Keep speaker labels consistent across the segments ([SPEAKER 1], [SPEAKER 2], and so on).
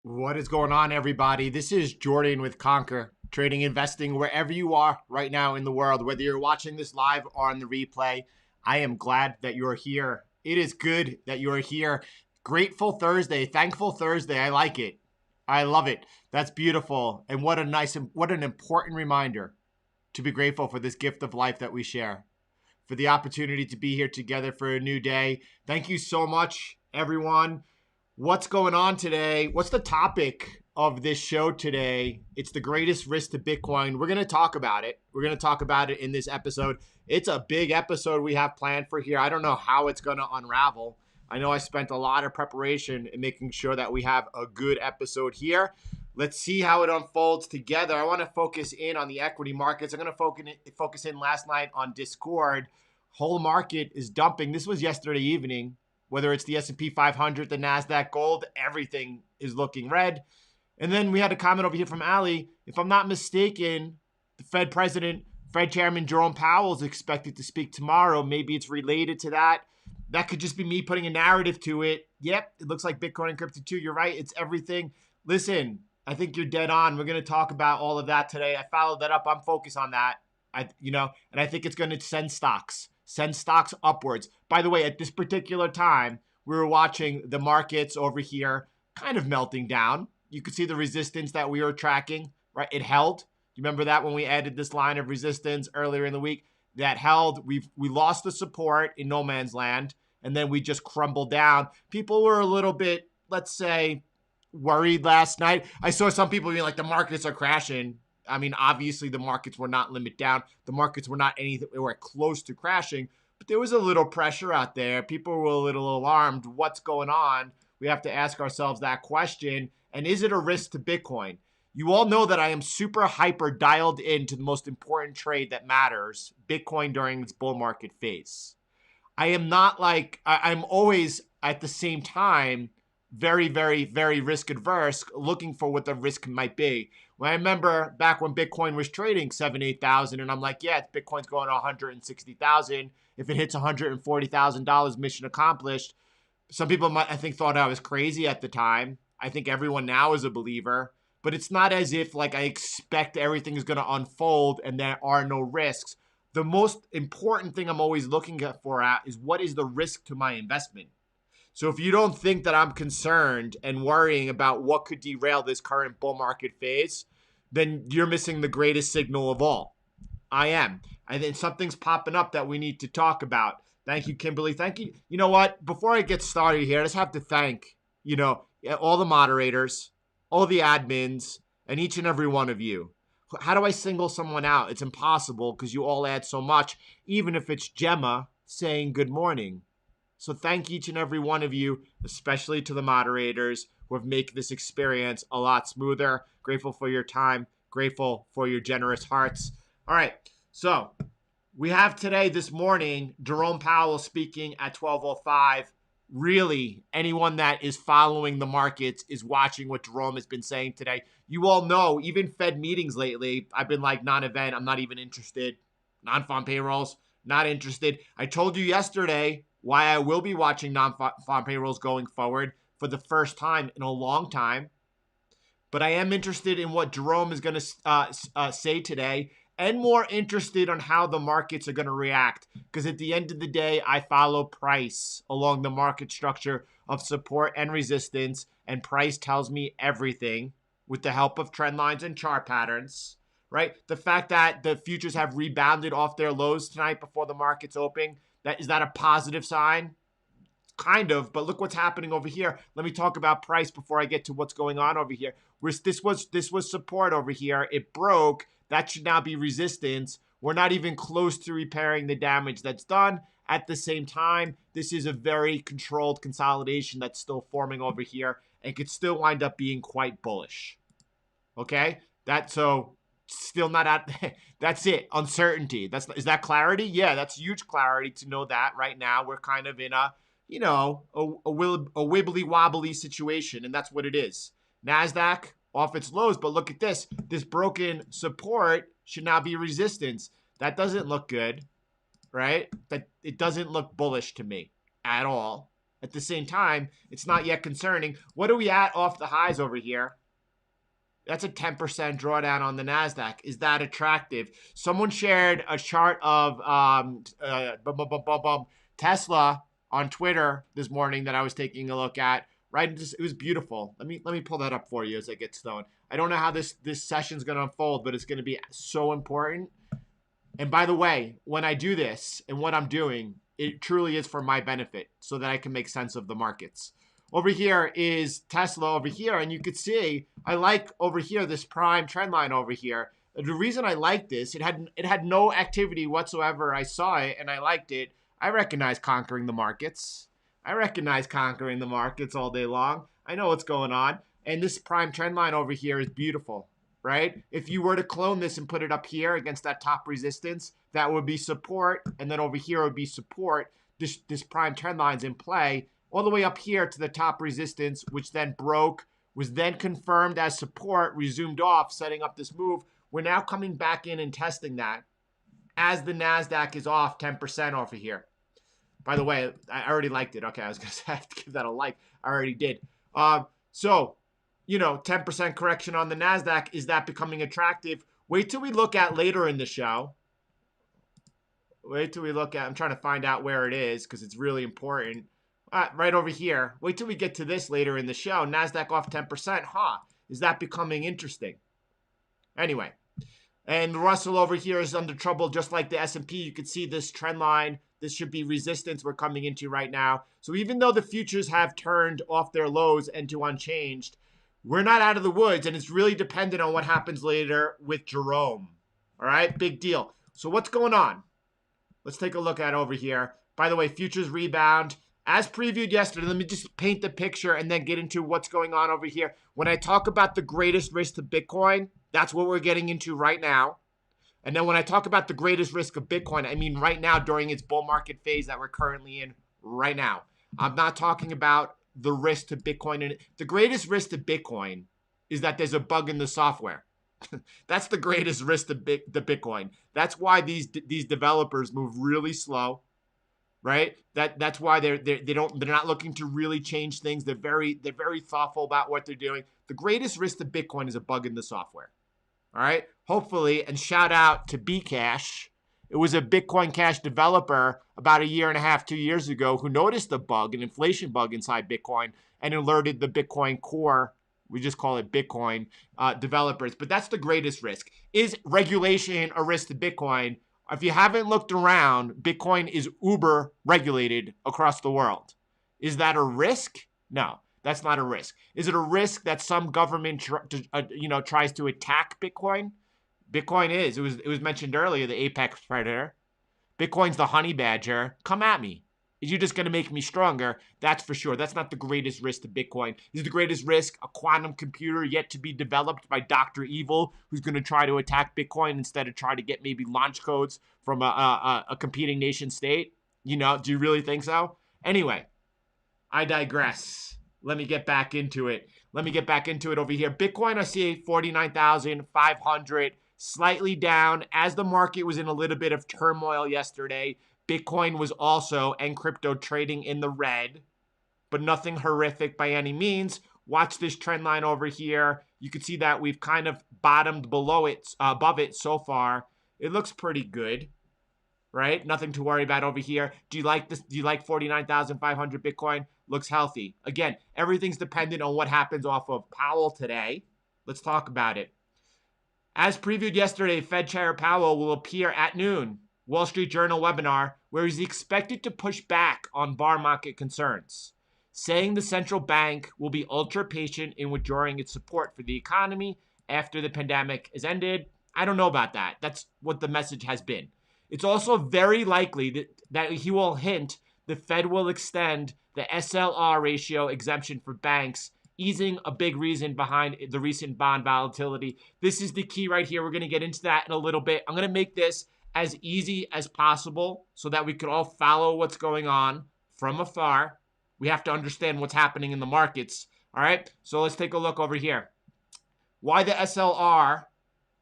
[SPEAKER 1] What is going on, everybody? This is Jordan with Conquer, trading, investing wherever you are right now in the world, whether you're watching this live or on the replay. I am glad that you're here. It is good that you're here. Grateful Thursday, thankful Thursday. I like it. I love it. That's beautiful. And what an important reminder to be grateful for this gift of life that we share, for the opportunity to be here together for a new day. Thank you so much, everyone. What's going on today? What's the topic of this show today? It's the greatest risk to Bitcoin. We're going to talk about it. We're going to talk about it in this episode. It's a big episode we have planned for here. I don't know how it's going to unravel. I know I spent a lot of preparation in making sure that we have a good episode here. Let's see how it unfolds together. I want to focus in on the equity markets. I'm going to focus in last night on Discord. Whole market is dumping. This was yesterday evening. Whether it's the S&P 500, the Nasdaq, gold, everything is looking red. And then we had a comment over here from Ali. If I'm not mistaken, the Fed Chairman Jerome Powell is expected to speak tomorrow. Maybe it's related to that. That could just be me putting a narrative to it. Yep, it looks like Bitcoin and crypto too. You're right. It's everything. Listen, I think you're dead on. We're going to talk about all of that today. I followed that up. I'm focused on that. And I think it's going to send stocks upwards. By the way, at this particular time, we were watching the markets over here kind of melting down. You could see the resistance that we were tracking, right? It held. You remember that when we added this line of resistance earlier in the week? That held. We lost the support in no man's land, and then we just crumbled down. People were a little bit, let's say, worried last night. I saw some people being like, the markets are crashing. I mean, obviously the markets were not limit down. The markets were not anything, they were close to crashing, but there was a little pressure out there. People were a little alarmed. What's going on? We have to ask ourselves that question. And is it a risk to Bitcoin? You all know that I am super hyper dialed into the most important trade that matters, Bitcoin during its bull market phase. I am not like, I'm always at the same time very, very, very risk adverse, looking for what the risk might be. When I remember back when Bitcoin was trading 8,000, and I'm like, yeah, Bitcoin's going to 160,000. If it hits $140,000, mission accomplished. Some people might, I think, thought I was crazy at the time. I think everyone now is a believer, but it's not as if like I expect everything is going to unfold and there are no risks. The most important thing I'm always looking for is what is the risk to my investment? So if you don't think that I'm concerned and worrying about what could derail this current bull market phase, then you're missing the greatest signal of all. I am. I think something's popping up that we need to talk about. Thank you, Kimberly. Thank you. You know what? Before I get started here, I just have to thank, all the moderators, all the admins, and each and every one of you. How do I single someone out? It's impossible because you all add so much, even if it's Gemma saying good morning. So thank each and every one of you, especially to the moderators who have made this experience a lot smoother. Grateful for your time. Grateful for your generous hearts. All right. So we have today, this morning, Jerome Powell speaking at 12:05. Really, anyone that is following the markets is watching what Jerome has been saying today. You all know, even Fed meetings lately, I've been like, non-event, I'm not even interested. Non-farm payrolls, not interested. I told you yesterday why I will be watching non-farm payrolls going forward for the first time in a long time. But I am interested in what Jerome is going to say today, and more interested on how the markets are going to react. Because at the end of the day, I follow price along the market structure of support and resistance. And price tells me everything with the help of trend lines and chart patterns, right? The fact that the futures have rebounded off their lows tonight before the market's open, is that a positive sign? Kind of, but look what's happening over here. Let me talk about price before I get to what's going on over here. This was support over here. It broke. That should now be resistance. We're not even close to repairing the damage that's done. At the same time, this is a very controlled consolidation that's still forming over here and could still wind up being quite bullish. Okay? Still not at, that's it. Uncertainty. Is that clarity? Yeah, that's huge clarity to know that right now we're kind of in a wibbly wobbly situation, and that's what it is. Nasdaq off its lows, but look at this. This broken support should now be resistance. That doesn't look good, right? That it doesn't look bullish to me at all. At the same time, it's not yet concerning. What are we at off the highs over here? That's a 10% drawdown on the Nasdaq. Is that attractive? Someone shared a chart of Tesla on Twitter this morning that I was taking a look at, right? It was beautiful. Let me pull that up for you as I get going. I don't know how this session is going to unfold, but it's going to be so important. And by the way, when I do this and what I'm doing, it truly is for my benefit so that I can make sense of the markets. Over here is Tesla over here, and you could see I like over here this prime trend line over here. The reason I like this, it had no activity whatsoever. I saw it and I liked it. I recognize conquering the markets. I recognize conquering the markets all day long. I know what's going on. And this prime trend line over here is beautiful, right? If you were to clone this and put it up here against that top resistance, that would be support. And then over here would be support. This prime trend line's in play all the way up here to the top resistance, which then broke, was then confirmed as support, resumed off, setting up this move. We're now coming back in and testing that as the Nasdaq is off 10% over here. By the way, I already liked it. Okay, I was going to say I have to give that a like. I already did. So, 10% correction on the Nasdaq. Is that becoming attractive? Wait till we look at later in the show. Wait till we look at, I'm trying to find out where it is because it's really important. Right over here. Wait till we get to this later in the show. Nasdaq off 10%. Is that becoming interesting? Anyway. And Russell over here is under trouble just like the S&P. You can see this trend line. This should be resistance we're coming into right now. So even though the futures have turned off their lows and to unchanged, we're not out of the woods, and it's really dependent on what happens later with Jerome. All right, big deal. So what's going on? Let's take a look at over here. By the way, futures rebound. As previewed yesterday, let me just paint the picture and then get into what's going on over here. When I talk about the greatest risk to Bitcoin, that's what we're getting into right now. And then when I talk about the greatest risk of Bitcoin, I mean right now during its bull market phase that we're currently in right now. I'm not talking about the risk to Bitcoin. And the greatest risk to Bitcoin is that there's a bug in the software. That's the greatest risk to the Bitcoin. That's why these developers move really slow, right? That's why they're not looking to really change things. They're very thoughtful about what they're doing. The greatest risk to Bitcoin is a bug in the software. All right, hopefully, and shout out to Bcash. It was a Bitcoin Cash developer about 1.5 years, 2 years ago who noticed a bug, an inflation bug inside Bitcoin, and alerted the Bitcoin core, we just call it Bitcoin, developers. But that's the greatest risk. Is regulation a risk to Bitcoin? If you haven't looked around, Bitcoin is uber regulated across the world. Is that a risk? No. That's not a risk. Is it a risk that some government tries to attack Bitcoin? Bitcoin is. It was mentioned earlier, the apex predator. Bitcoin's the honey badger. Come at me. Is you just going to make me stronger? That's for sure. That's not the greatest risk to Bitcoin. Is the greatest risk a quantum computer yet to be developed by Dr. Evil, who's going to try to attack Bitcoin instead of try to get maybe launch codes from a competing nation state? Do you really think so? Anyway, I digress. Let me get back into it. Over here. Bitcoin, I see 49,500, slightly down. As the market was in a little bit of turmoil yesterday, Bitcoin was also, and crypto, trading in the red, but nothing horrific by any means. Watch this trend line over here. You can see that we've kind of bottomed above it so far. It looks pretty good. Right? Nothing to worry about over here. Do you like this? Do you like 49,500 Bitcoin? Looks healthy. Again, everything's dependent on what happens off of Powell today. Let's talk about it. As previewed yesterday, Fed Chair Powell will appear at noon, Wall Street Journal webinar, where he's expected to push back on bar market concerns, saying the central bank will be ultra patient in withdrawing its support for the economy after the pandemic is ended. I don't know about that. That's what the message has been. It's also very likely that he will hint the Fed will extend the SLR ratio exemption for banks, easing a big reason behind the recent bond volatility. This is the key right here. We're going to get into that in a little bit. I'm going to make this as easy as possible so that we can all follow what's going on from afar. We have to understand what's happening in the markets. All right, so let's take a look over here. Why the SLR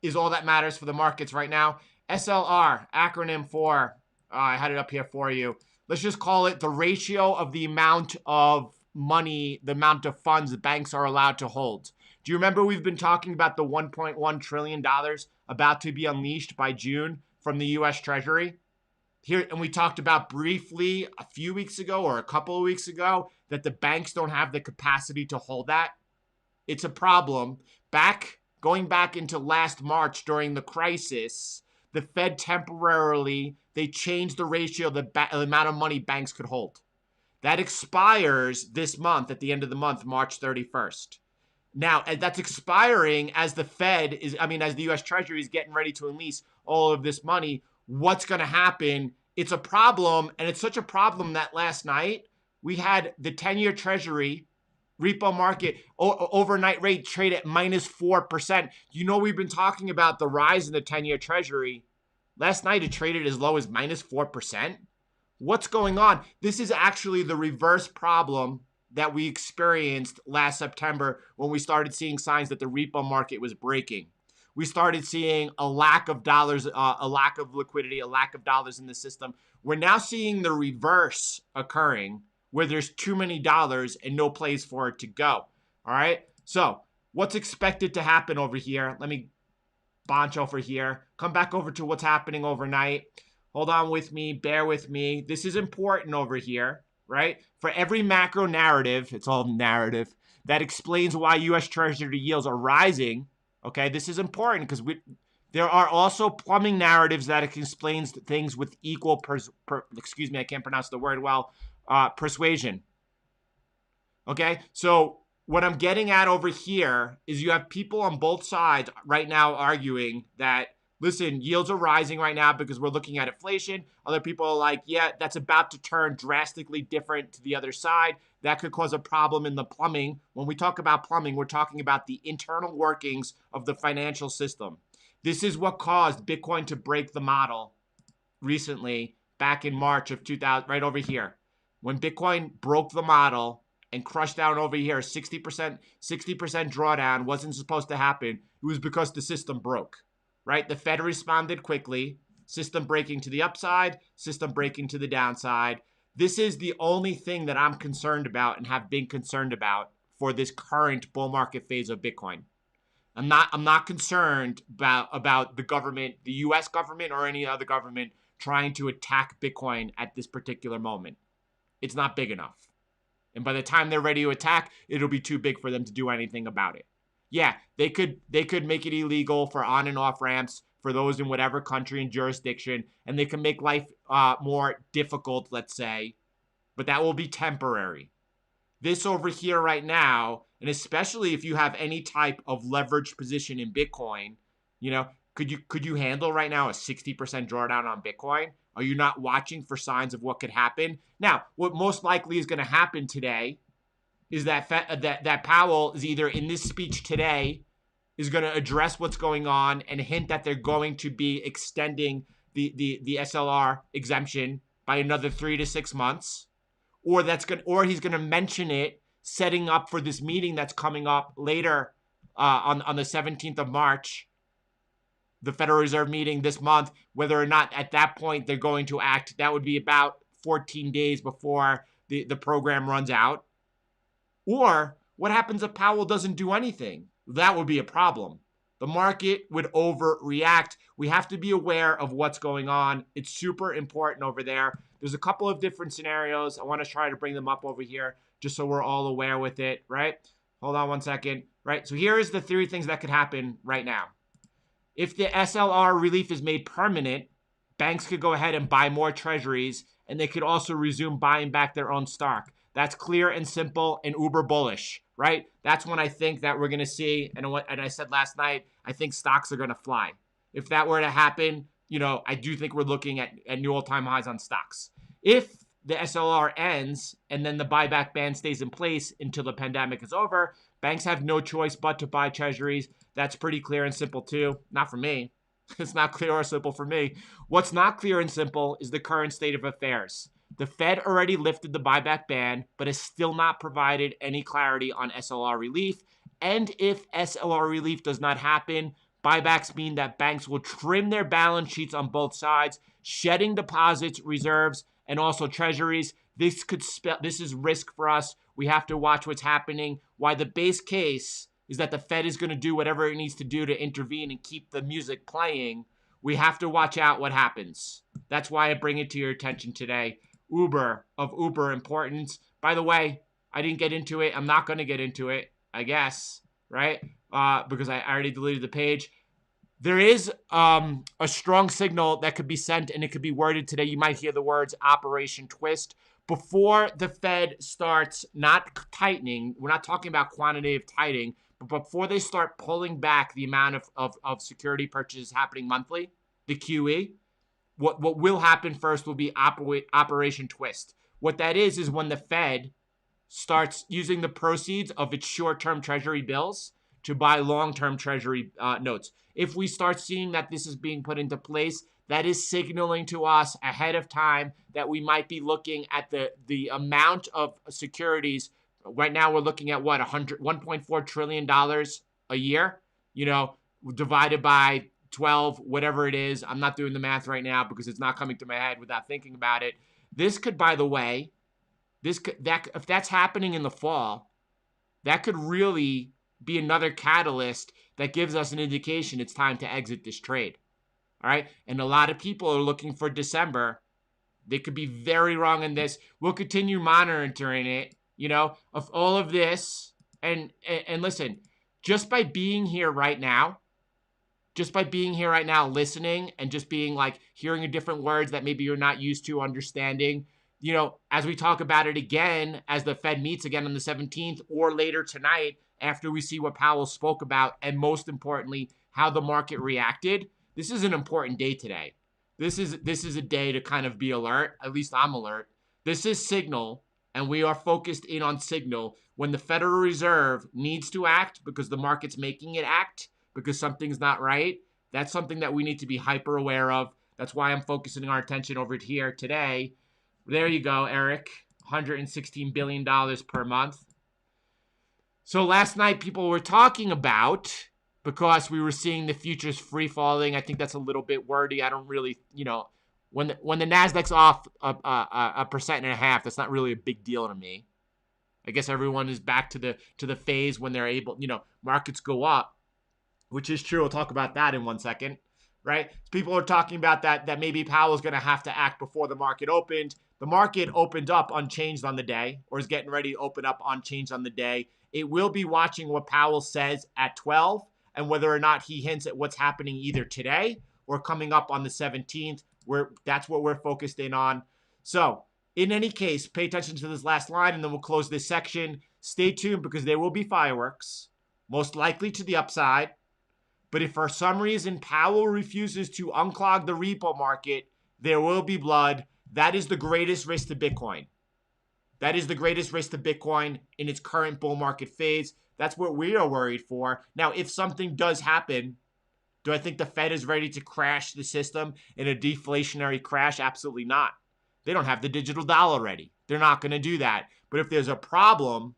[SPEAKER 1] is all that matters for the markets right now. SLR, acronym for, I had it up here for you. Let's just call it the ratio of the amount of money, the amount of funds the banks are allowed to hold. Do you remember we've been talking about the $1.1 trillion about to be unleashed by June from the U.S. Treasury? here, and we talked about briefly a few weeks ago or a couple of weeks ago that the banks don't have the capacity to hold that. It's a problem. Going back into last March during the crisis, the Fed temporarily, they changed the ratio, the amount of money banks could hold. That expires this month at the end of the month, March 31st. Now, that's expiring as the Fed is, as the US Treasury is getting ready to release all of this money. What's going to happen? It's a problem, and it's such a problem that last night we had the 10-year Treasury repo market overnight rate trade at -4%. You know, we've been talking about the rise in the 10-year Treasury. Last night it traded as low as -4%. What's going on? This is actually the reverse problem that we experienced last September when we started seeing signs that the repo market was breaking. We started seeing a lack of dollars, a lack of liquidity, a lack of dollars in the system. We're now seeing the reverse occurring, where there's too many dollars and no place for it to go. All right. So what's expected to happen over here? Let me bunch over here. Come back over to what's happening overnight. Hold on with me. Bear with me. This is important over here, right? For every macro narrative, it's all narrative, that explains why U.S. Treasury yields are rising. Okay. This is important because there are also plumbing narratives that explains things with equal, excuse me, I can't pronounce the word well, persuasion. Okay, so what I'm getting at over here is you have people on both sides right now arguing that, listen, yields are rising right now because we're looking at inflation. Other people are like, yeah, that's about to turn drastically different to the other side. That could cause a problem in the plumbing. When we talk about plumbing, we're talking about the internal workings of the financial system. This is what caused Bitcoin to break the model recently, back in March of 2000, right over here. When Bitcoin broke the model and crushed down over here, 60% drawdown wasn't supposed to happen. It was because the system broke, right? The Fed responded quickly, system breaking to the upside, system breaking to the downside. This is the only thing that I'm concerned about and have been concerned about for this current bull market phase of Bitcoin. I'm not concerned about the government, the US government or any other government trying to attack Bitcoin at this particular moment. It's not big enough. And by the time they're ready to attack, it'll be too big for them to do anything about it. Yeah, they could make it illegal for on and off ramps for those in whatever country and jurisdiction, and they can make life more difficult, let's say, but that will be temporary. This over here right now, and especially if you have any type of leveraged position in Bitcoin, you know, could you handle right now a 60% drawdown on Bitcoin? Are you not watching for signs of what could happen? Now, what most likely is going to happen today is that Powell is either in this speech today is going to address what's going on and hint that they're going to be extending the SLR exemption by another 3 to 6 months, or he's going to mention it setting up for this meeting that's coming up later on the 17th of March. The Federal Reserve meeting this month, whether or not at that point they're going to act. That would be about 14 days before the program runs out. Or what happens if Powell doesn't do anything? That would be a problem. The market would overreact. We have to be aware of what's going on. It's super important over there. There's a couple of different scenarios. I want to try to bring them up over here just so we're all aware with it, right? Hold on one second, right? So here is the 3 things that could happen right now. If the SLR relief is made permanent, banks could go ahead and buy more treasuries, and they could also resume buying back their own stock. That's clear and simple and uber bullish, right? That's when I think that we're going to see, and I said last night, I think stocks are going to fly. If that were to happen, you know, I do think we're looking at new all-time highs on stocks. If the SLR ends and then the buyback ban stays in place until the pandemic is over, banks have no choice but to buy treasuries. That's pretty clear and simple too. Not for me. It's not clear or simple for me. What's not clear and simple is the current state of affairs. The Fed already lifted the buyback ban, but has still not provided any clarity on SLR relief. And if SLR relief does not happen, buybacks mean that banks will trim their balance sheets on both sides, shedding deposits, reserves, and also treasuries. This is risk for us. We have to watch what's happening. Why the base case is that the Fed is going to do whatever it needs to do to intervene and keep the music playing. We have to watch out what happens. That's why I bring it to your attention today. Uber, of uber importance. By the way, I didn't get into it. I'm not going to get into it, I guess, right? Because I already deleted the page. There is a strong signal that could be sent, and it could be worded today. You might hear the words Operation Twist. Before the Fed starts not tightening, we're not talking about quantitative tightening, but before they start pulling back the amount of security purchases happening monthly, the QE, what will happen first will be Operation Twist. What that is when the Fed starts using the proceeds of its short-term treasury bills to buy long-term treasury notes. If we start seeing that this is being put into place, that is signaling to us ahead of time that we might be looking at the amount of securities. Right now, we're looking at what, $1.4 trillion a year, divided by 12, whatever it is. I'm not doing the math right now because it's not coming to my head without thinking about it. This could, by the way, if that's happening in the fall, that could really be another catalyst that gives us an indication it's time to exit this trade. All right. And a lot of people are looking for December. They could be very wrong in this. We'll continue monitoring it, of all of this. And listen, just by being here right now, listening and just being like hearing the different words that maybe you're not used to understanding, as we talk about it again, as the Fed meets again on the 17th or later tonight, after we see what Powell spoke about, and most importantly, how the market reacted. This is an important day today. This is a day to kind of be alert. At least I'm alert. This is signal, and we are focused in on signal when the Federal Reserve needs to act because the market's making it act because something's not right. That's something that we need to be hyper aware of. That's why I'm focusing our attention over here today. There you go, Eric. $116 billion per month. So last night people were talking about, because we were seeing the futures free falling. I think that's a little bit wordy. I don't really, when the Nasdaq's off a 1.5%, that's not really a big deal to me. I guess everyone is back to the phase when they're able, markets go up, which is true. We'll talk about that in 1 second, right? So people are talking about that maybe Powell's going to have to act before the market opened. The market opened up unchanged on the day, or is getting ready to open up unchanged on the day. It will be watching what Powell says at 12 and whether or not he hints at what's happening either today or coming up on the 17th. That's what we're focused in on. So in any case, pay attention to this last line and then we'll close this section. Stay tuned because there will be fireworks, most likely to the upside. But if for some reason Powell refuses to unclog the repo market, there will be blood. That is the greatest risk to Bitcoin. That is the greatest risk to Bitcoin in its current bull market phase. That's what we are worried for. Now, if something does happen, do I think the Fed is ready to crash the system in a deflationary crash? Absolutely not. They don't have the digital dollar ready. They're not going to do that. But if there's a problem,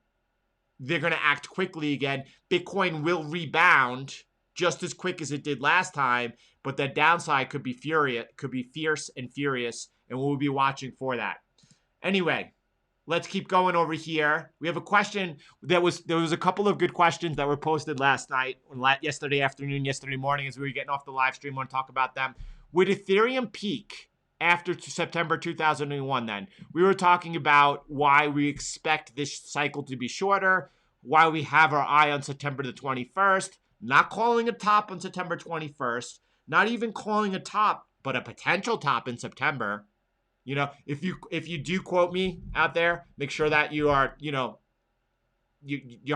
[SPEAKER 1] they're going to act quickly again. Bitcoin will rebound just as quick as it did last time, but the downside could be fierce and furious, and we'll be watching for that. Anyway, let's keep going over here. We have a question. There was a couple of good questions that were posted last night, yesterday afternoon, yesterday morning as we were getting off the live stream. I want to talk about them. Would Ethereum peak after September 2001 then? We were talking about why we expect this cycle to be shorter, why we have our eye on September the 21st, not calling a top on September 21st, not even calling a top, but a potential top in September. If you do quote me out there, make sure that you are, your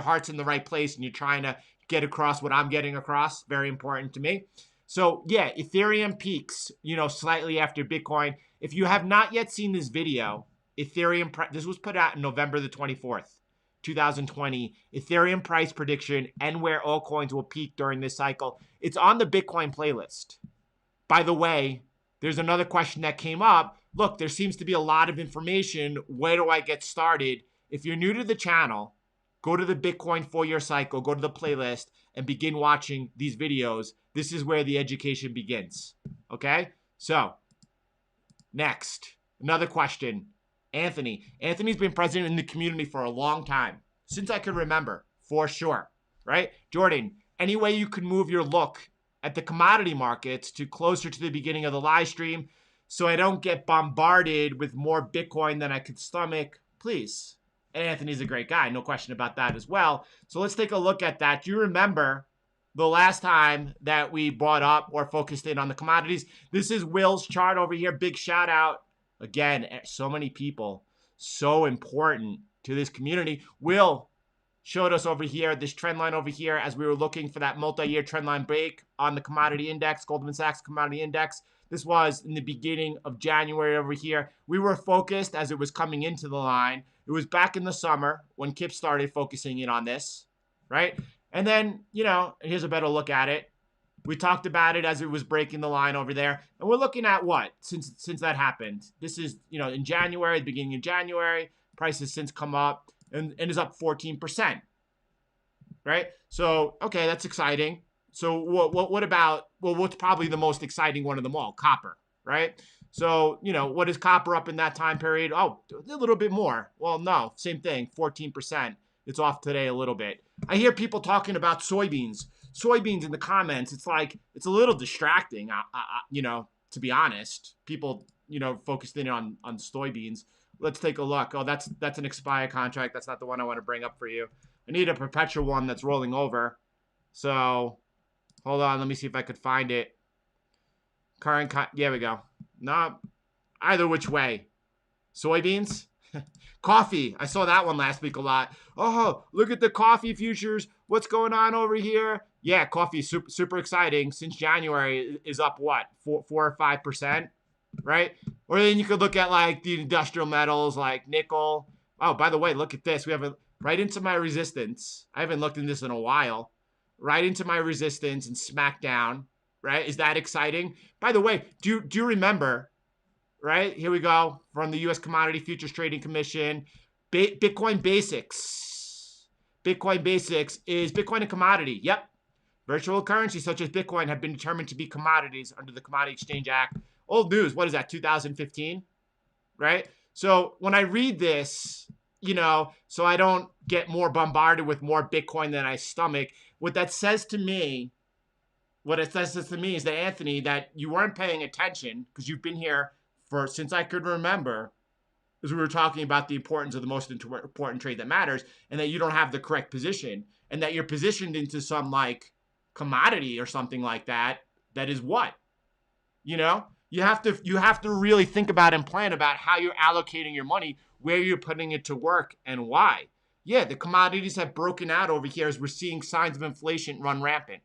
[SPEAKER 1] heart's in the right place and you're trying to get across what I'm getting across. Very important to me. So yeah, Ethereum peaks, slightly after Bitcoin. If you have not yet seen this video, this was put out in November the 24th, 2020. Ethereum price prediction and where altcoins will peak during this cycle. It's on the Bitcoin playlist. By the way, there's another question that came up. Look, there seems to be a lot of information. Where do I get started? If you're new to the channel, go to the Bitcoin 4-year cycle, go to the playlist, and begin watching these videos. This is where the education begins. Okay? So, next, another question. Anthony. Anthony's been present in the community for a long time, since I can remember, for sure. Right? Jordan, any way you can move your look at the commodity markets to closer to the beginning of the live stream? so I don't get bombarded with more Bitcoin than I could stomach, please. And Anthony's a great guy, no question about that as well. So let's take a look at that. Do you remember the last time that we brought up or focused in on the commodities? This is Will's chart over here. Big shout out. Again, so many people, so important to this community. Will showed us over here, this trend line over here, as we were looking for that multi-year trend line break on the commodity index, Goldman Sachs commodity index. This was in the beginning of January over here. We were focused as it was coming into the line. It was back in the summer when Kip started focusing in on this, right? And then, you know, here's a better look at it. We talked about it as it was breaking the line over there. And we're looking at what since that happened? This is, you know, in January, the beginning of January, price has since come up and is up 14%, right? So, okay, that's exciting. So what about, well, what's probably the most exciting one of them all? Copper, right? So, you know, what is copper up in that time period? Oh, a little bit more. Well, no, same thing, 14%. It's off today a little bit. I hear people talking about soybeans in the comments. It's like, it's a little distracting, you know, to be honest. People, you know, focused in on soybeans. Let's take a look. Oh, that's an expire contract. That's not the one I want to bring up for you. I need a perpetual one that's rolling over. So hold on. Let me see if I could find it. There we go. No, either which way. Soybeans? Coffee. I saw that one last week a lot. Oh, look at the coffee futures. What's going on over here? Yeah, coffee is super exciting. Since January is up what? 4 or 5%, right? Or then you could look at like the industrial metals like nickel. Oh, by the way, look at this. We have a right into my resistance. I haven't looked in this in a while. Right into my resistance and smack down, right? Is that exciting? By the way, do you remember, right? Here we go from the U.S. Commodity Futures Trading Commission. Bitcoin Basics. Bitcoin Basics is Bitcoin a commodity? Yep. Virtual currencies such as Bitcoin have been determined to be commodities under the Commodity Exchange Act. Old news. What is that? 2015, right? So when I read this, you know, so I don't get more bombarded with more Bitcoin than I stomach. What that says to me, is that, Anthony, that you weren't paying attention because you've been here since I could remember, as we were talking about the importance of the most important trade that matters, and that you don't have the correct position, and that you're positioned into some like commodity or something like that. That is what, you know, you have to really think about and plan about how you're allocating your money, where you're putting it to work, and why. Yeah, the commodities have broken out over here as we're seeing signs of inflation run rampant.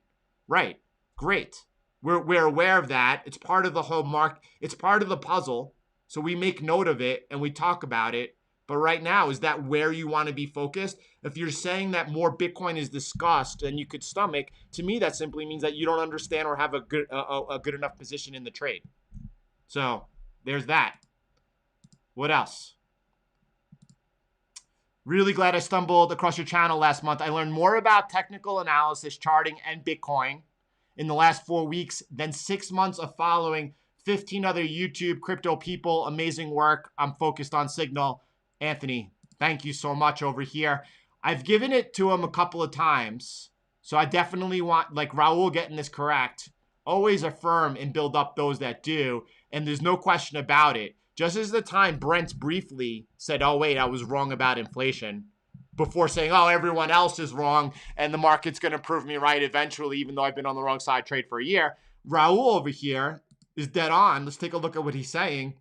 [SPEAKER 1] Right. Great. We're aware of that. It's part of the whole market. It's part of the puzzle. So we make note of it and we talk about it. But right now, is that where you want to be focused? If you're saying that more Bitcoin is discussed than you could stomach, to me, that simply means that you don't understand or have a good enough position in the trade. So there's that. What else? Really glad I stumbled across your channel last month. I learned more about technical analysis, charting, and Bitcoin in the last 4 weeks than 6 months of following 15 other YouTube crypto people. Amazing work. I'm focused on Signal. Anthony, thank you so much over here. I've given it to him a couple of times. So I definitely want, like Raul getting this correct, always affirm and build up those that do. And there's no question about it. Just as the time Brent briefly said, oh, wait, I was wrong about inflation, before saying, oh, everyone else is wrong and the market's going to prove me right eventually, even though I've been on the wrong side trade for a year. Raul over here is dead on. Let's take a look at what he's saying.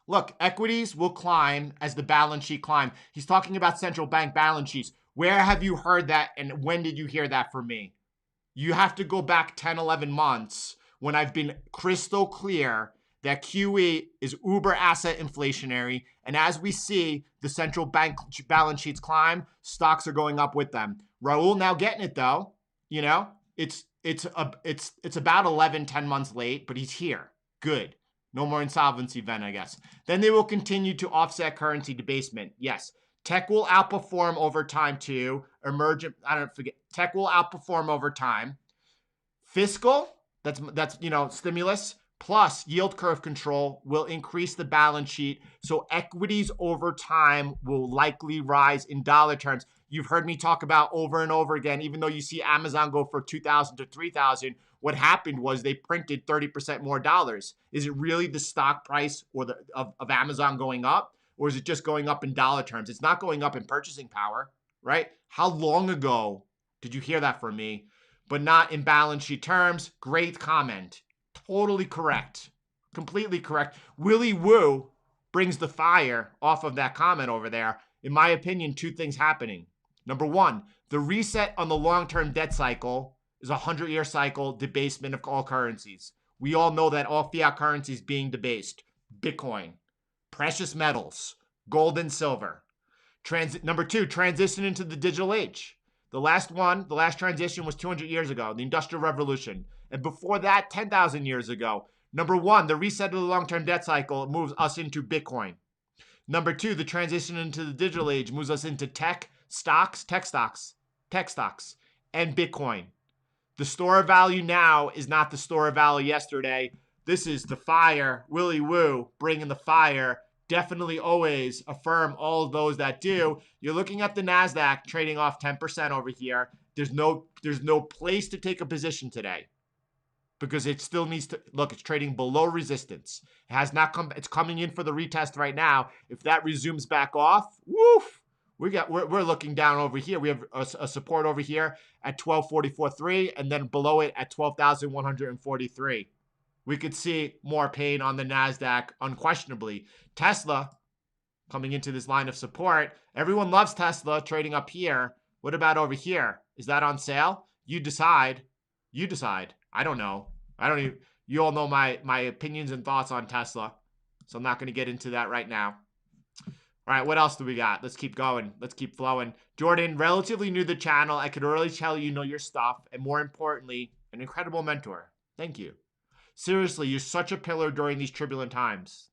[SPEAKER 1] Look, equities will climb as the balance sheet climb. He's talking about central bank balance sheets. Where have you heard that and when did you hear that from me? You have to go back 10, 11 months when I've been crystal clear that QE is uber asset inflationary. And as we see the central bank balance sheets climb, stocks are going up with them. Raul now getting it though. You know, it's about 11, 10 months late, but he's here. Good. No more insolvency event, I guess. Then they will continue to offset currency debasement. Yes. Tech will outperform over time too. Tech will outperform over time. Fiscal, that's you know, stimulus plus yield curve control will increase the balance sheet. So equities over time will likely rise in dollar terms. You've heard me talk about over and over again, even though you see Amazon go for 2,000 to 3,000, What happened was they printed 30% more dollars. Is it really the stock price or of Amazon going up? Or is it just going up in dollar terms? It's not going up in purchasing power, right? How long ago did you hear that from me? But not in balance sheet terms. Great comment. Totally correct. Completely correct. Willy Woo brings the fire off of that comment over there. In my opinion, two things happening. Number one, the reset on the long-term debt cycle is a 100-year cycle debasement of all currencies. We all know that all fiat currencies being debased. Bitcoin, precious metals, gold and silver. Number two, transition into the digital age. The last transition was 200 years ago, the Industrial Revolution. And before that, 10,000 years ago. Number one, the reset of the long-term debt cycle moves us into Bitcoin. Number two, the transition into the digital age moves us into tech stocks, and Bitcoin. The store of value now is not the store of value yesterday. This is the fire. Willy Woo bringing the fire. Definitely always affirm all of those that do. You're looking at the Nasdaq trading off 10% over here. There's no place to take a position today because it still needs to look. It's trading below resistance. It has not come. It's coming in for the retest right now. If that resumes back off, woof. We're looking down over here. We have a support over here at 1244.3 and then below it at 12,143. We could see more pain on the Nasdaq unquestionably. Tesla coming into this line of support. Everyone loves Tesla trading up here. What about over here? Is that on sale? You decide. You decide. I don't know. I don't even. You all know my opinions and thoughts on Tesla, so I'm not going to get into that right now. All right, what else do we got? Let's keep going. Let's keep flowing. Jordan, relatively new to the channel. I could really tell you know your stuff, and more importantly, an incredible mentor. Thank you. Seriously, you're such a pillar during these turbulent times.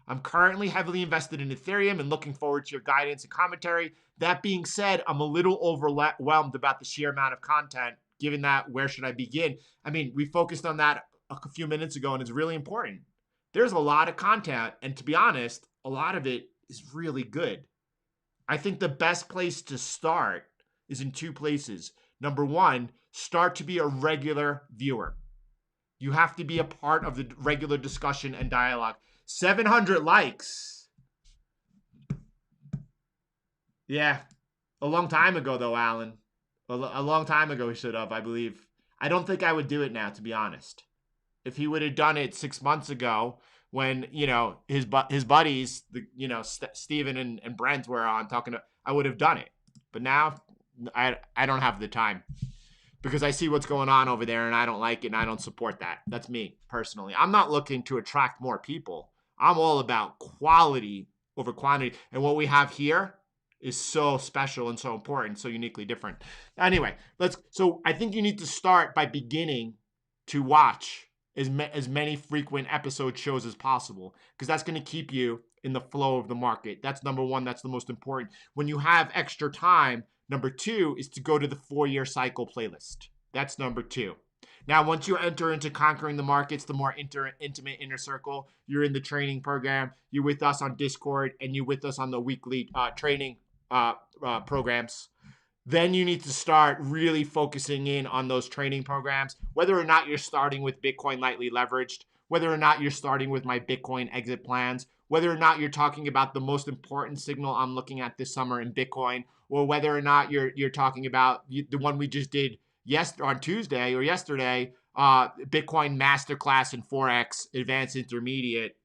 [SPEAKER 1] I'm currently heavily invested in Ethereum and looking forward to your guidance and commentary. That being said, I'm a little overwhelmed about the sheer amount of content, given that where should I begin? I mean, we focused on that a few minutes ago, and it's really important. There's a lot of content, and to be honest, a lot of it is really good. I think the best place to start is in two places. Number one, start to be a regular viewer. You have to be a part of the regular discussion and dialogue. 700 likes. Yeah. A long time ago, though, Alan. A long time ago, he should have, I believe. I don't think I would do it now, to be honest. If he would have done it 6 months ago when, his buddies, Steven and Brent were on talking to, I would have done it. But now, I don't have the time. Because I see what's going on over there and I don't like it and I don't support that. That's me, personally. I'm not looking to attract more people. I'm all about quality over quantity. And what we have here is so special and so important, so uniquely different. Anyway, so I think you need to start by beginning to watch as many frequent episode shows as possible, because that's going to keep you in the flow of the market. That's number one. That's the most important. When you have extra time, number two is to go to the 4-year cycle playlist. That's number two. Now, once you enter into Conquering the Markets, the more intimate inner circle, you're in the training program, you're with us on Discord, and you're with us on the weekly training programs. Then you need to start really focusing in on those training programs, whether or not you're starting with Bitcoin lightly leveraged, whether or not you're starting with my Bitcoin exit plans, whether or not you're talking about the most important signal I'm looking at this summer in Bitcoin, or whether or not you're talking about the one we just did on Tuesday or yesterday, Bitcoin Masterclass and Forex Advanced Intermediate.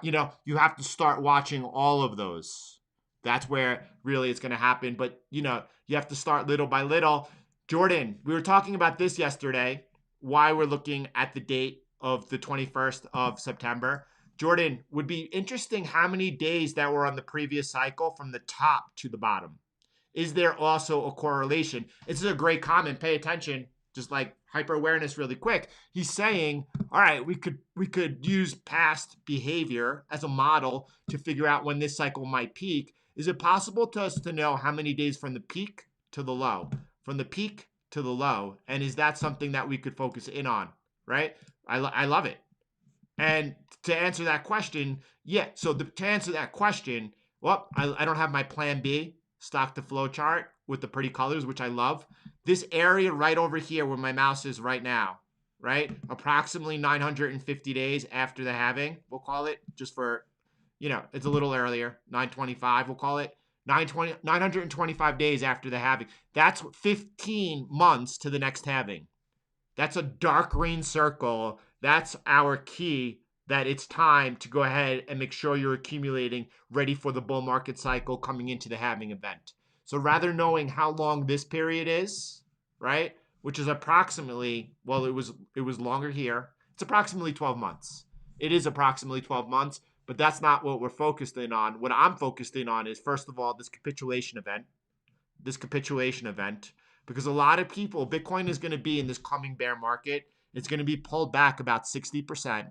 [SPEAKER 1] You have to start watching all of those. That's where really it's going to happen. But, you have to start little by little. Jordan, we were talking about this yesterday, why we're looking at the date of the 21st of September. Jordan, would be interesting how many days that were on the previous cycle from the top to the bottom. Is there also a correlation? This is a great comment. Pay attention. Just like hyper awareness really quick. He's saying, all right, we could use past behavior as a model to figure out when this cycle might peak. Is it possible to us to know how many days from the peak to the low? From the peak to the low. And is that something that we could focus in on? Right? I love it. And to answer that question, yeah. So to answer that question, well, I don't have my plan B, stock to flow chart. with the pretty colors, which I love. This area right over here where my mouse is right now, right? Approximately 950 days after the halving, we'll call it, just for, it's a little earlier, 925, we'll call it. 925 days after the halving. That's 15 months to the next halving. That's a dark green circle. That's our key that it's time to go ahead and make sure you're accumulating, ready for the bull market cycle coming into the halving event. So rather knowing how long this period is, right, which is approximately, well, it was longer here. It's approximately 12 months. It is approximately 12 months, but that's not what we're focused in on. What I'm focused in on is, first of all, this capitulation event, because a lot of people, Bitcoin is going to be in this coming bear market. It's going to be pulled back about 60%.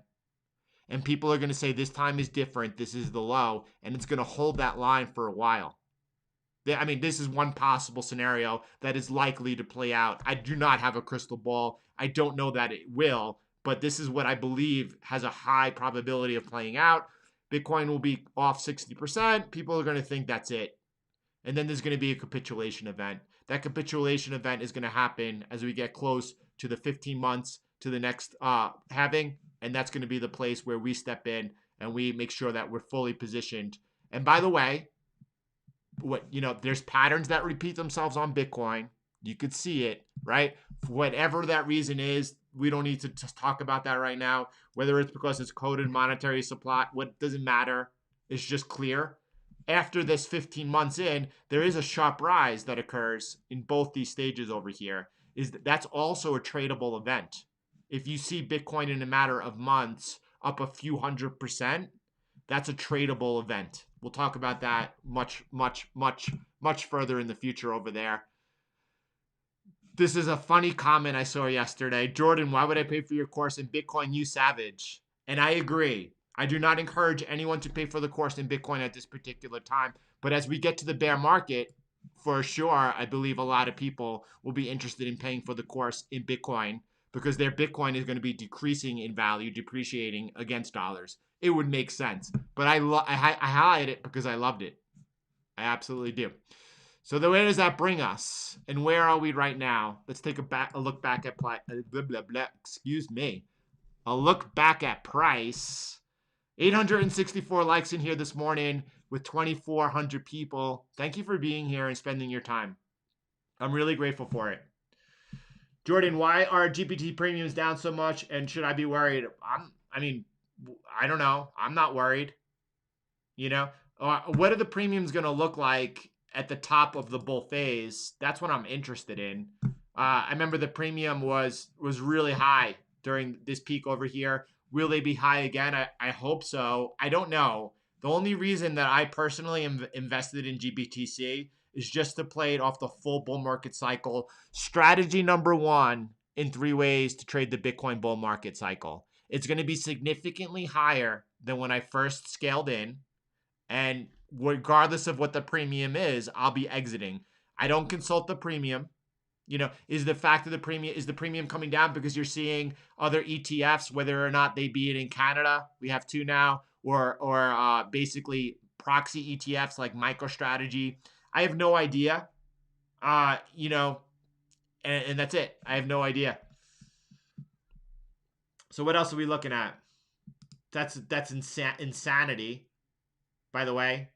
[SPEAKER 1] And people are going to say, this time is different. This is the low. And it's going to hold that line for a while. I mean, this is one possible scenario that is likely to play out. I do not have a crystal ball. I don't know that it will, but this is what I believe has a high probability of playing out. Bitcoin will be off 60%. People are going to think that's it. And then there's going to be a capitulation event. That capitulation event is going to happen as we get close to the 15 months to the next halving. And that's going to be the place where we step in and we make sure that we're fully positioned. And by the way, there's patterns that repeat themselves on Bitcoin. You could see it, right? For whatever that reason is, we don't need to just talk about that right now. Whether it's because it's coded monetary supply, what doesn't matter. It's just clear. After this 15 months in, there is a sharp rise that occurs in both these stages over here. That's also a tradable event. If you see Bitcoin in a matter of months up a few 100%, that's a tradable event. We'll talk about that much further in the future over there. This is a funny comment I saw yesterday. Jordan, why would I pay for your course in Bitcoin, you savage? And I agree. I do not encourage anyone to pay for the course in Bitcoin at this particular time. But as we get to the bear market, for sure, I believe a lot of people will be interested in paying for the course in Bitcoin because their Bitcoin is going to be decreasing in value, depreciating against dollars. It would make sense. But I highlight it because I loved it. I absolutely do. So where does that bring us? And where are we right now? Let's take a look back at a look back at price. 864 likes in here this morning with 2,400 people. Thank you for being here and spending your time. I'm really grateful for it. Jordan, why are GPT premiums down so much? And should I be worried? I don't know. I'm not worried. What are the premiums going to look like at the top of the bull phase? That's what I'm interested in. I remember the premium was really high during this peak over here. Will they be high again? I hope so. I don't know. The only reason that I personally am invested in GBTC is just to play it off the full bull market cycle. Strategy number 1 in 3 ways to trade the Bitcoin bull market cycle. It's going to be significantly higher than when I first scaled in. And regardless of what the premium is, I'll be exiting. I don't consult the premium. Is the premium coming down because you're seeing other ETFs, whether or not they be it in Canada, we have 2 now, or basically proxy ETFs like MicroStrategy. I have no idea. And that's it. I have no idea. So what else are we looking at? That's insanity. By the way,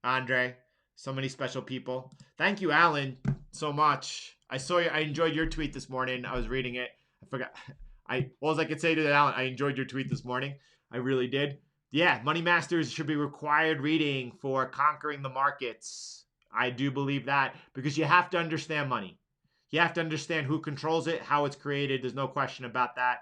[SPEAKER 1] Andre, so many special people. Thank you, Alan, so much. I enjoyed your tweet this morning. I was reading it. I forgot. All I could say to Alan, I enjoyed your tweet this morning. I really did. Yeah, Money Masters should be required reading for conquering the markets. I do believe that because you have to understand money. You have to understand who controls it, how it's created. There's no question about that.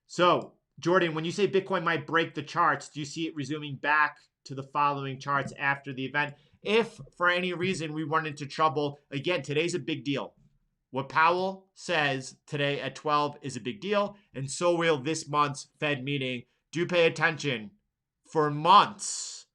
[SPEAKER 1] So, Jordan, when you say Bitcoin might break the charts, do you see it resuming back to the following charts after the event? If for any reason we run into trouble, again, today's a big deal. What Powell says today at 12 is a big deal, and so will this month's Fed meeting. Do pay attention. For months,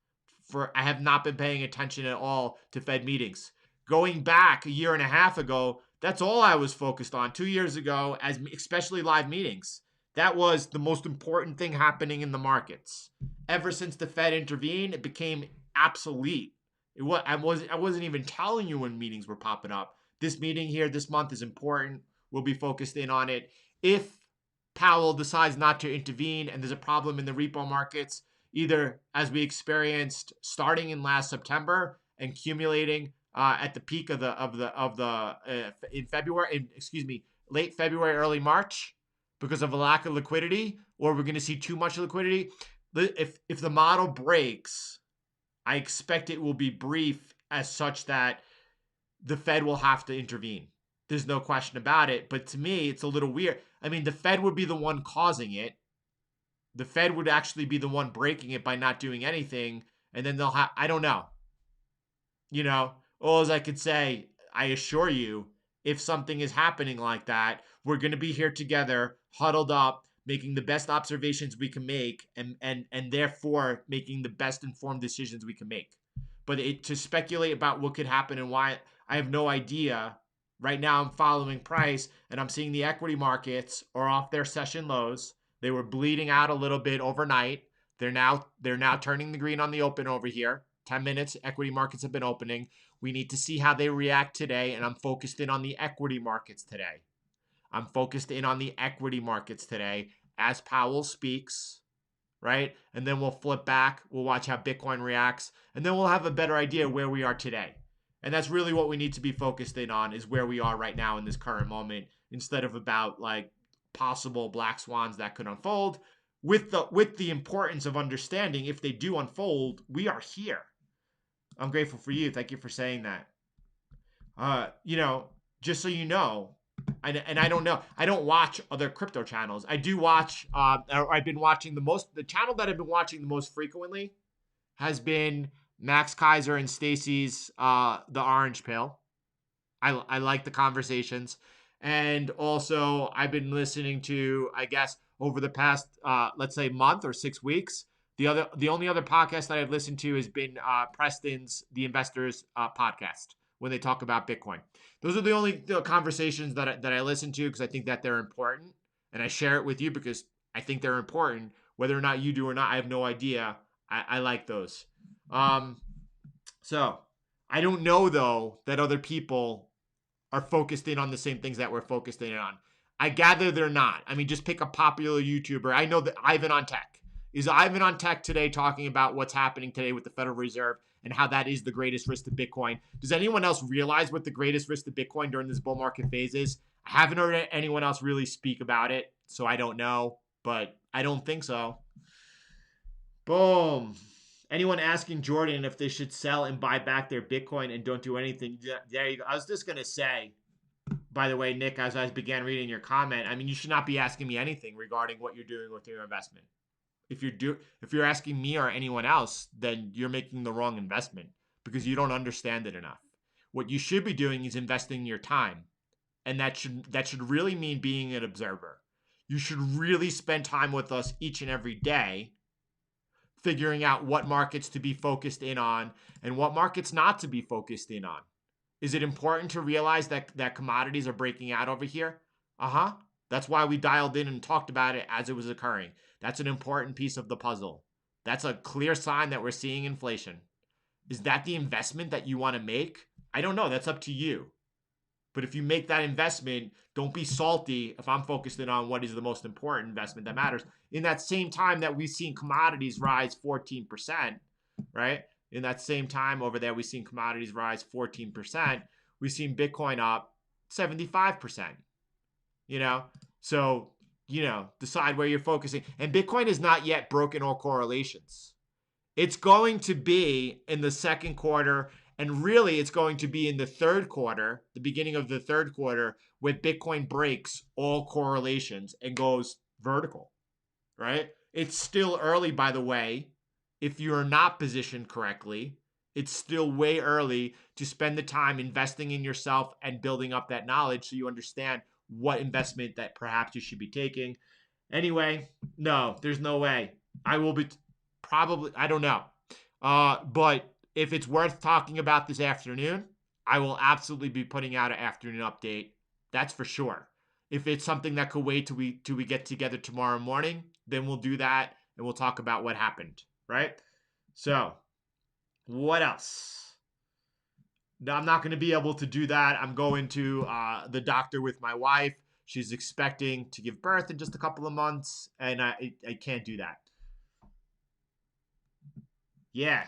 [SPEAKER 1] I have not been paying attention at all to Fed meetings. Going back a year and a half ago, that's all I was focused on. 2 years ago, especially live meetings. That was the most important thing happening in the markets. Ever since the Fed intervened, it became obsolete. I wasn't even telling you when meetings were popping up. This meeting here this month is important. We'll be focused in on it. If Powell decides not to intervene and there's a problem in the repo markets, either as we experienced starting in last September and accumulating at the peak of in February, late February, early March, because of a lack of liquidity, or we're going to see too much liquidity. If the model breaks, I expect it will be brief as such that the Fed will have to intervene. There's no question about it. But to me, it's a little weird. I mean, the Fed would be the one causing it. The Fed would actually be the one breaking it by not doing anything. And then they'll have, I don't know. All as I could say, I assure you, if something is happening like that, we're going to be here together, huddled up, making the best observations we can make, and therefore making the best informed decisions we can make. But to speculate about what could happen and why, I have no idea. Right now, I'm following price, and I'm seeing the equity markets are off their session lows. They were bleeding out a little bit overnight. They're now turning the green on the open over here. 10 minutes, equity markets have been opening. We need to see how they react today, and I'm focused in on the equity markets today. As Powell speaks, right? And then we'll flip back. We'll watch how Bitcoin reacts, and then we'll have a better idea where we are today. And that's really what we need to be focused in on, is where we are right now in this current moment, instead of about like possible black swans that could unfold. With the importance of understanding, if they do unfold, we are here. I'm grateful for you. Thank you for saying that. Just so you know, and I don't know, I don't watch other crypto channels. I do watch, I've been watching the channel that I've been watching the most frequently has been Max Kaiser and Stacy's The Orange Pill. I like the conversations. And also I've been listening to, I guess, over the past, let's say month or 6 weeks, the only other podcast that I've listened to has been Preston's The Investors podcast, when they talk about Bitcoin. Those are the only conversations that I listen to, because I think that they're important, and I share it with you because I think they're important. Whether or not you do or not, I have no idea. I like those. So I don't know though that other people are focused in on the same things that we're focused in on. I gather they're not. I mean, just pick a popular YouTuber. I know that Ivan on Tech. Is Ivan on Tech today talking about what's happening today with the Federal Reserve and how that is the greatest risk to Bitcoin? Does anyone else realize what the greatest risk to Bitcoin during this bull market phase is? I haven't heard anyone else really speak about it, so I don't know, but I don't think so. Boom. Anyone asking Jordan if they should sell and buy back their Bitcoin and don't do anything? There you go. I was just going to say, by the way, Nick, as I began reading your comment, I mean, you should not be asking me anything regarding what you're doing with your investment. If you're asking me or anyone else, then you're making the wrong investment because you don't understand it enough. What you should be doing is investing your time. And that should really mean being an observer. You should really spend time with us each and every day, figuring out what markets to be focused in on and what markets not to be focused in on. Is it important to realize that commodities are breaking out over here? That's why we dialed in and talked about it as it was occurring. That's an important piece of the puzzle. That's a clear sign that we're seeing inflation. Is that the investment that you want to make? I don't know. That's up to you. But if you make that investment, don't be salty if I'm focused in on what is the most important investment that matters. In that same time that we've seen commodities rise 14%, right? In that same time over there, we've seen commodities rise 14%. We've seen Bitcoin up 75%. So, decide where you're focusing. And Bitcoin has not yet broken all correlations. It's going to be in the second quarter, and really it's going to be in the third quarter, the beginning of the third quarter, where Bitcoin breaks all correlations and goes vertical, right? It's still early, by the way. If you're not positioned correctly, it's still way early to spend the time investing in yourself and building up that knowledge so you understand what investment that perhaps you should be taking. Anyway, no, there's no way. I will be probably, I don't know. But if it's worth talking about this afternoon, I will absolutely be putting out an afternoon update. That's for sure. If it's something that could wait till we get together tomorrow morning, then we'll do that and we'll talk about what happened, right? So, what else? I'm not going to be able to do that. I'm going to the doctor with my wife. She's expecting to give birth in just a couple of months, and I can't do that. Yeah,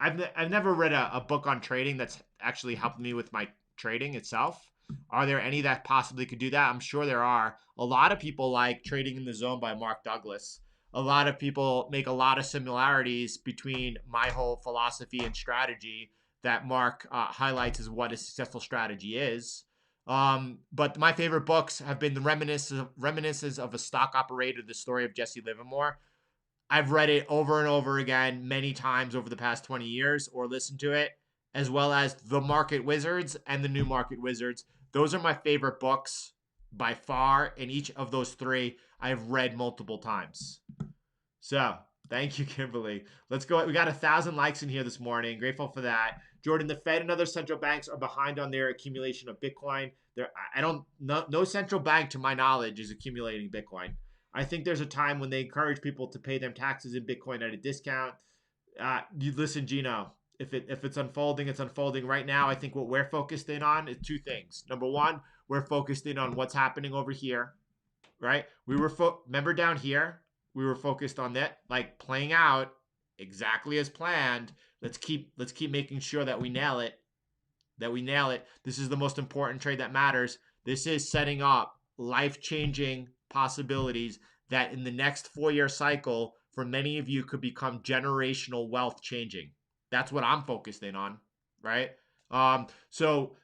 [SPEAKER 1] I've never read a book on trading that's actually helped me with my trading itself. Are there any that possibly could do that? I'm sure there are. A lot of people like Trading in the Zone by Mark Douglas. A lot of people make a lot of similarities between my whole philosophy and strategy that Mark highlights as what a successful strategy is. But my favorite books have been the Reminiscences of a Stock Operator, the story of Jesse Livermore. I've read it over and over again many times over the past 20 years or listened to it, as well as The Market Wizards and The New Market Wizards. Those are my favorite books by far, and each of those three I've read multiple times. So, thank you, Kimberly. Let's go. We got 1,000 likes in here this morning. Grateful for that. Jordan, the Fed and other central banks are behind on their accumulation of Bitcoin. No central bank, to my knowledge, is accumulating Bitcoin. I think there's a time when they encourage people to pay them taxes in Bitcoin at a discount. You listen, Gino. If it's unfolding, it's unfolding right now. I think what we're focused in on is two things. Number one, we're focused in on what's happening over here, right? Remember down here, we were focused on that, like playing out exactly as planned. Let's keep making sure that we nail it. This is the most important trade that matters. This is setting up life-changing possibilities that in the next 4-year cycle, for many of you, could become generational wealth changing. That's what I'm focused in on, right? So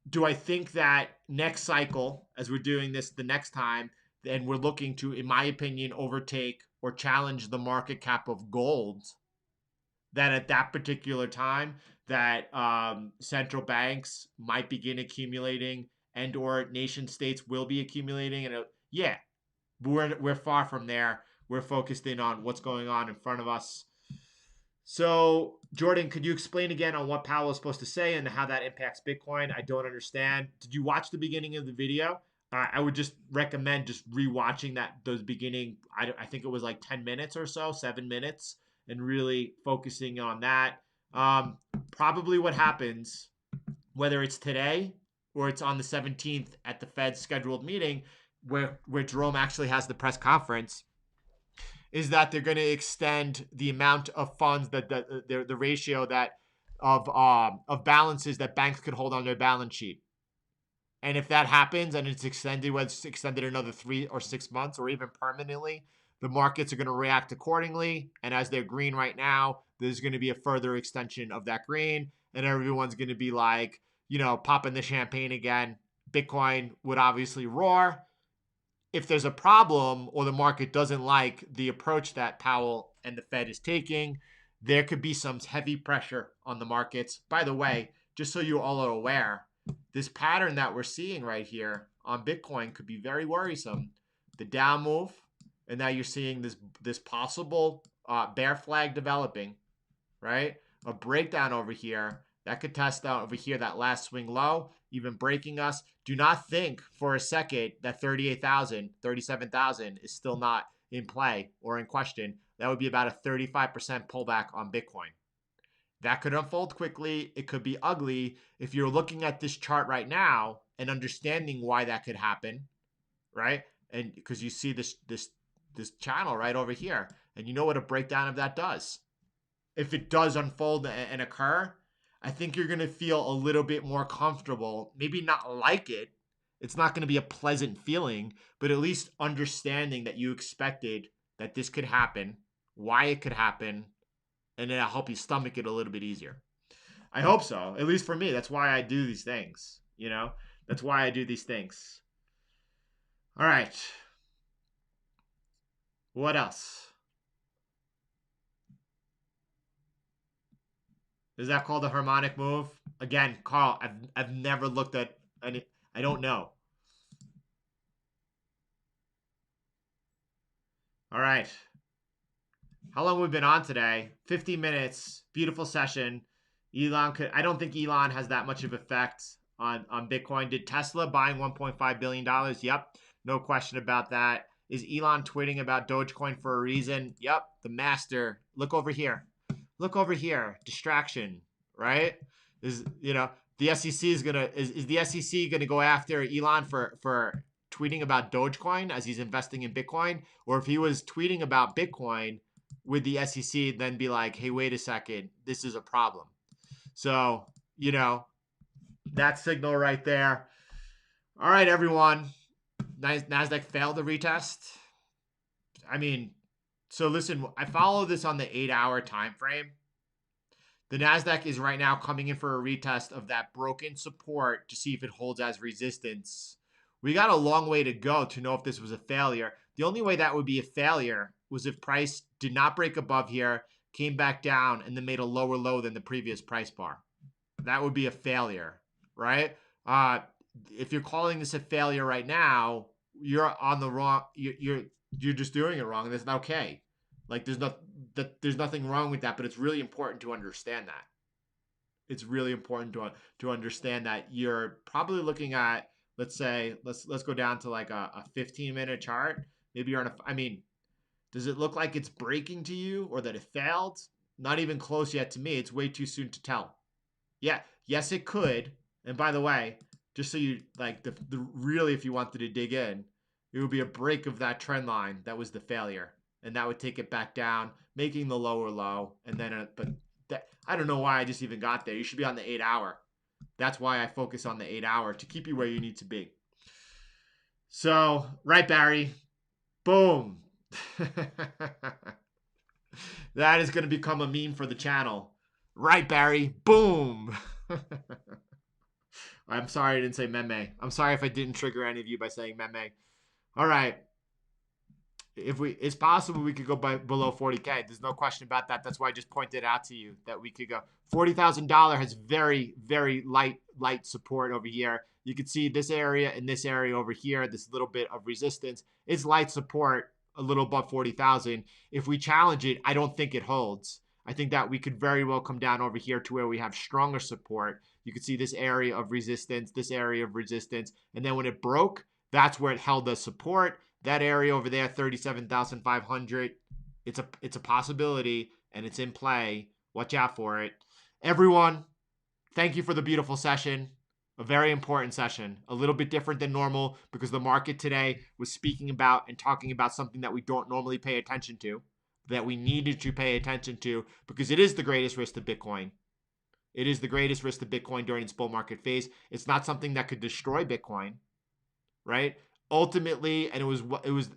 [SPEAKER 1] do I think that next cycle, as we're doing this the next time, and we're looking to, in my opinion, overtake or challenge the market cap of gold, that at that particular time that central banks might begin accumulating and or nation states will be accumulating? And yeah, we're far from there. We're focused in on what's going on in front of us. So, Jordan, could you explain again on what Powell is supposed to say and how that impacts Bitcoin? I don't understand. Did you watch the beginning of the video? I would just recommend just rewatching those beginning. I think it was like 10 minutes or so, 7 minutes, and really focusing on that. Probably what happens, whether it's today or it's on the 17th at the Fed's scheduled meeting, where Jerome actually has the press conference, is that they're going to extend the amount of funds that the ratio that of balances that banks could hold on their balance sheet. And if that happens and it's extended, whether it's extended another 3 or 6 months or even permanently, the markets are going to react accordingly. And as they're green right now, there's going to be a further extension of that green, and everyone's going to be like, popping the champagne again. Bitcoin would obviously roar. If there's a problem or the market doesn't like the approach that Powell and the Fed is taking, there could be some heavy pressure on the markets. By the way, just so you all are aware, this pattern that we're seeing right here on Bitcoin could be very worrisome. The down move, and now you're seeing this possible bear flag developing, right? A breakdown over here that could test out over here that last swing low, even breaking us. Do not think for a second that 38,000, 37,000 is still not in play or in question. That would be about a 35% pullback on Bitcoin. That could unfold quickly. It could be ugly. If you're looking at this chart right now and understanding why that could happen, right? And because you see this channel right over here, and you know what a breakdown of that does. If it does unfold and occur, I think you're going to feel a little bit more comfortable. Maybe not like it. It's not going to be a pleasant feeling, but at least understanding that you expected that this could happen, why it could happen, and it'll help you stomach it a little bit easier. I hope so. At least for me. That's why I do these things. That's why I do these things. All right. What else? Is that called a harmonic move? Again, Carl, I've never looked at any. I don't know. All right. How long have we been on today? 50 minutes. Beautiful session. I don't think Elon has that much of effect on Bitcoin. Did Tesla buying $1.5 billion? Yep. No question about that. Is Elon tweeting about Dogecoin for a reason? Yep. The master. Look over here. Look over here. Distraction, right? Is, you know, the SEC is gonna is the SEC gonna go after Elon for tweeting about Dogecoin as he's investing in Bitcoin, or if he was tweeting about Bitcoin with the SEC, then be like, hey, wait a second, this is a problem. So, you know, that signal right there. All right, everyone. Nasdaq failed the retest. I mean, so listen, I follow this on the 8-hour time frame. The Nasdaq is right now coming in for a retest of that broken support to see if it holds as resistance. We got a long way to go to know if this was a failure. The only way that would be a failure was if price did not break above here, came back down, and then made a lower low than the previous price bar. That would be a failure, right? If you're calling this a failure right now, you're on the wrong. You're just doing it wrong, and that's not okay. Like there's nothing wrong with that, but it's really important to understand that. It's really important to understand that you're probably looking at, let's say, let's go down to like a 15-minute chart. Maybe you're on a. I mean, does it look like it's breaking to you or that it failed? Not even close yet to me. It's way too soon to tell. Yeah, yes, it could. And by the way, just so you like the really, if you wanted to dig in, it would be a break of that trend line that was the failure, and that would take it back down, making the lower low, and then but that I don't know why I just even got there. You should be on the 8-hour. That's why I focus on the 8-hour to keep you where you need to be. So, right, Barry, boom. That is going to become a meme for the channel. Right, Barry, boom. I'm sorry I didn't say meme. I'm sorry if I didn't trigger any of you by saying meme. All right. It's possible we could go below 40K. There's no question about that. That's why I just pointed out to you that we could go. $40,000 has very, very light support over here. You can see this area and this area over here, this little bit of resistance. It's light support, a little above 40,000. If we challenge it, I don't think it holds. I think that we could very well come down over here to where we have stronger support. You can see this area of resistance, this area of resistance. And then when it broke, that's where it held the support. That area over there, 37,500. It's a possibility, and it's in play. Watch out for it. Everyone, thank you for the beautiful session. A very important session. A little bit different than normal because the market today was speaking about and talking about something that we don't normally pay attention to, that we needed to pay attention to because it is the greatest risk to Bitcoin. It is the greatest risk to Bitcoin during its bull market phase. It's not something that could destroy Bitcoin, right? Ultimately, and it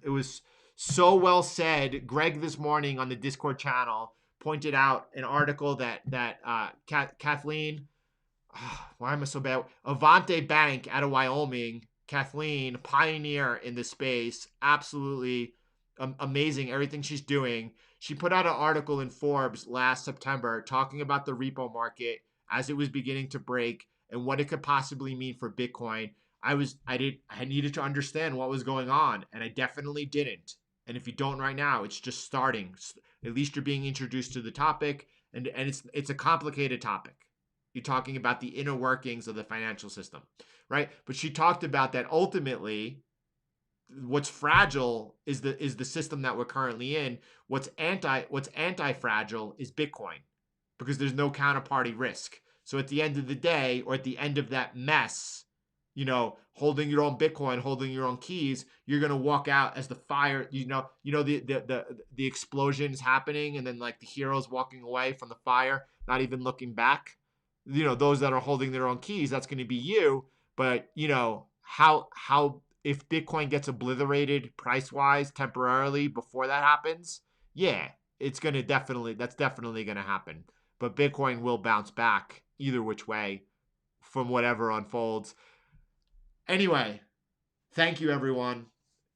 [SPEAKER 1] was so well said. Greg this morning on the Discord channel pointed out an article that Kathleen, why am I so bad? Avante Bank out of Wyoming, Kathleen, pioneer in the space, absolutely amazing everything she's doing. She put out an article in Forbes last September talking about the repo market as it was beginning to break and what it could possibly mean for Bitcoin. I needed to understand what was going on, and I definitely didn't. And if you don't right now, it's just starting. At least you're being introduced to the topic, and it's a complicated topic. You're talking about the inner workings of the financial system, right? But she talked about that ultimately what's fragile is the system that we're currently in. What's anti-fragile is Bitcoin because there's no counterparty risk. So at the end of the day, or at the end of that mess, you know, holding your own Bitcoin, holding your own keys, you're gonna walk out as the fire. The explosion is happening, and then like the heroes walking away from the fire, not even looking back. You know, those that are holding their own keys, that's going to be you. But you know how if Bitcoin gets obliterated price wise temporarily before that happens, yeah, that's definitely gonna happen. But Bitcoin will bounce back either which way from whatever unfolds. Anyway, thank you, everyone.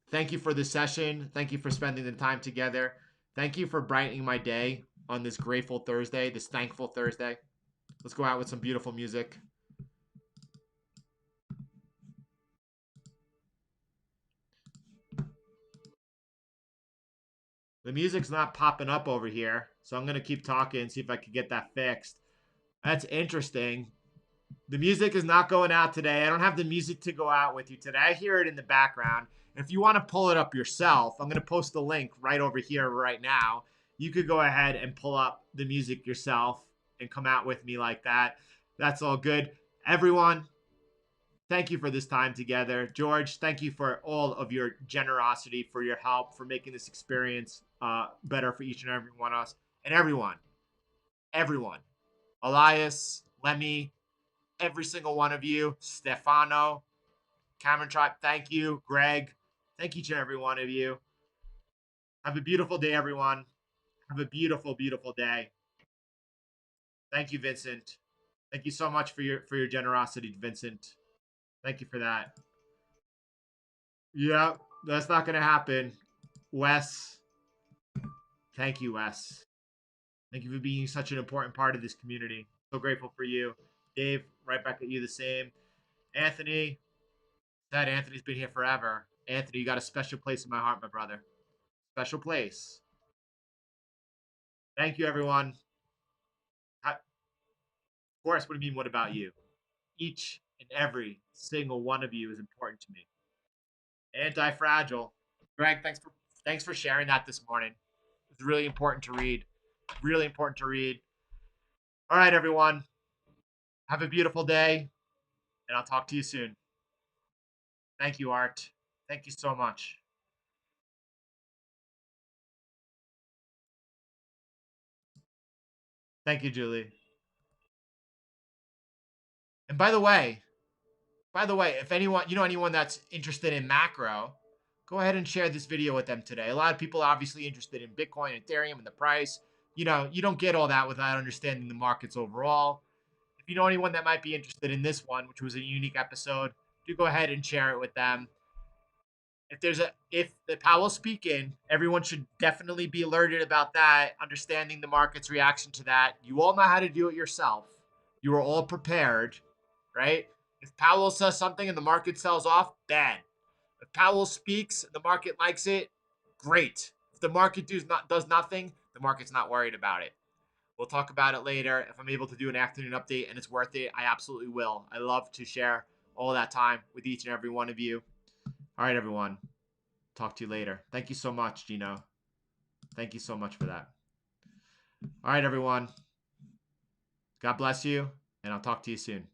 [SPEAKER 1] Thank you for this session. Thank you for spending the time together. Thank you for brightening my day on this grateful Thursday, this thankful Thursday. Let's go out with some beautiful music. The music's not popping up over here, so I'm going to keep talking and see if I can get that fixed. That's interesting. The music is not going out today. I don't have the music to go out with you today. I hear it in the background. If you want to pull it up yourself, I'm going to post the link right over here right now. You could go ahead and pull up the music yourself and come out with me like that. That's all good. Everyone, thank you for this time together. George, thank you for all of your generosity, for your help, for making this experience better for each and every one of us. And everyone, Elias, Lemmy, every single one of you, Stefano, Cameron Tribe, thank you. Greg, thank each and every one of you. Have a beautiful day, everyone. Have a beautiful, beautiful day. Thank you, Vincent. Thank you so much for your generosity, Vincent. Thank you for that. Yeah, that's not gonna happen. Wes, thank you, Wes. Thank you for being such an important part of this community. So grateful for you. Dave, right back at you the same. Anthony, said Anthony's been here forever. Anthony, you got a special place in my heart, my brother. Special place. Thank you, everyone. Of course, what do you mean, what about you? Each and every single one of you is important to me. Antifragile. Greg, thanks for sharing that this morning. It's really important to read. Really important to read. All right, everyone. Have a beautiful day, and I'll talk to you soon. Thank you, Art. Thank you so much. Thank you, Julie. And by the way, if anyone, anyone that's interested in macro, go ahead and share this video with them today. A lot of people are obviously interested in Bitcoin, Ethereum, and the price. You don't get all that without understanding the markets overall. If you know anyone that might be interested in this one, which was a unique episode, do go ahead and share it with them. If the Powell's speaking, everyone should definitely be alerted about that, understanding the market's reaction to that. You all know how to do it yourself. You are all prepared, right? If Powell says something and the market sells off, bad. If Powell speaks, the market likes it, great. If the market does nothing, the market's not worried about it. We'll talk about it later. If I'm able to do an afternoon update and it's worth it, I absolutely will. I love to share all that time with each and every one of you. All right, everyone. Talk to you later. Thank you so much, Gino. Thank you so much for that. All right, everyone. God bless you, and I'll talk to you soon.